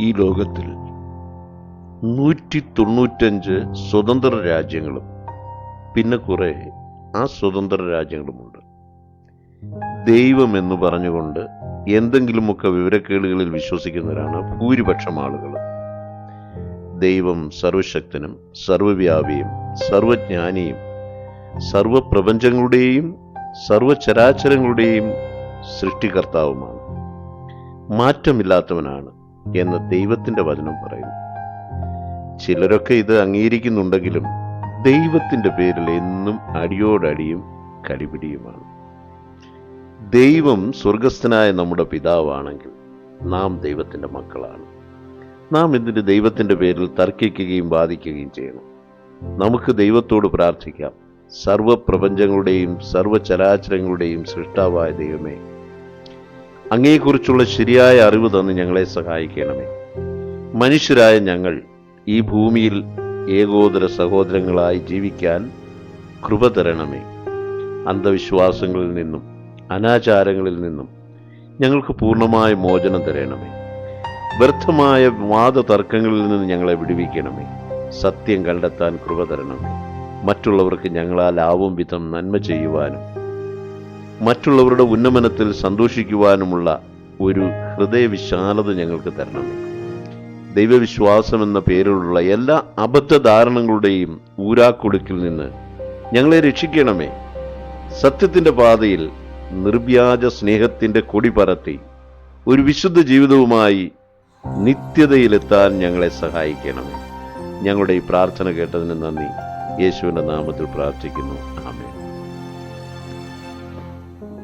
ഈ ലോകത്തിൽ 195 സ്വതന്ത്ര രാജ്യങ്ങളും പിന്നെ കുറെ സ്വതന്ത്ര രാജ്യങ്ങളുമുണ്ട്. ദൈവം എന്ന് പറഞ്ഞുകൊണ്ട് എന്തെങ്കിലുമൊക്കെ വിവരക്കേടുകളിൽ വിശ്വസിക്കുന്നവരാണ് ഭൂരിപക്ഷം ആളുകൾ. ദൈവം സർവശക്തനും സർവവ്യാപിയും സർവജ്ഞാനിയും സർവപ്രപഞ്ചങ്ങളുടെയും സർവചരാചരങ്ങളുടെയും സൃഷ്ടികർത്താവുമാണ്, മാറ്റമില്ലാത്തവനാണ് എന്ന് ദൈവത്തിൻ്റെ വചനം പറയുന്നു. ചിലരൊക്കെ ഇത് അംഗീകരിക്കുന്നുണ്ടെങ്കിലും ദൈവത്തിൻ്റെ പേരിൽ എന്നും അടിയോടടിയും കടിപിടിയുമാണ്. ദൈവം സ്വർഗസ്ഥനായ നമ്മുടെ പിതാവാണെങ്കിൽ നാം ദൈവത്തിൻ്റെ മക്കളാണ്. നാം ഇതിന് ദൈവത്തിൻ്റെ പേരിൽ തർക്കിക്കുകയും വാദിക്കുകയും ചെയ്യണം. നമുക്ക് ദൈവത്തോട് പ്രാർത്ഥിക്കാം, സർവപ്രപഞ്ചങ്ങളുടെയും സർവചരാചരങ്ങളുടെയും സൃഷ്ടാവായ ദൈവമേ, അങ്ങയെക്കുറിച്ചുള്ള ശരിയായ അറിവ് തന്ന് ഞങ്ങളെ സഹായിക്കണമേ. മനുഷ്യരായ ഞങ്ങൾ ഈ ഭൂമിയിൽ ഏകോദര സഹോദരങ്ങളായി ജീവിക്കാൻ കൃപ തരണമേ. അന്ധവിശ്വാസങ്ങളിൽ നിന്നും അനാചാരങ്ങളിൽ നിന്നും ഞങ്ങൾക്ക് പൂർണ്ണമായ മോചനം തരണമേ. വ്യർത്ഥമായ വാദതർക്കങ്ങളിൽ നിന്ന് ഞങ്ങളെ വിടുവിക്കണമേ. സത്യം കണ്ടെത്താൻ കൃപ തരണമേ. മറ്റുള്ളവർക്ക് ഞങ്ങളാൽ ആവും വിധം നന്മ ചെയ്യുവാനും മറ്റുള്ളവരുടെ ഉന്നമനത്തിൽ സന്തോഷിക്കുവാനുമുള്ള ഒരു ഹൃദയവിശാലത ഞങ്ങൾക്ക് തരണമേ. ദൈവവിശ്വാസം എന്ന പേരിലുള്ള എല്ലാ അബദ്ധധാരണകളുടെയും ഊരാക്കുടുക്കിൽ നിന്ന് ഞങ്ങളെ രക്ഷിക്കണമേ. സത്യത്തിൻ്റെ പാതയിൽ നിർവ്യാജ സ്നേഹത്തിൻ്റെ കൊടി പറത്തി ഒരു വിശുദ്ധ ജീവിതവുമായി നിത്യതയിലെത്താൻ ഞങ്ങളെ സഹായിക്കണമേ. ഞങ്ങളുടെ ഈ പ്രാർത്ഥന കേട്ടതിന് നന്ദി. യേശുവിൻ്റെ നാമത്തിൽ പ്രാർത്ഥിക്കുന്നു. ആമേൻ.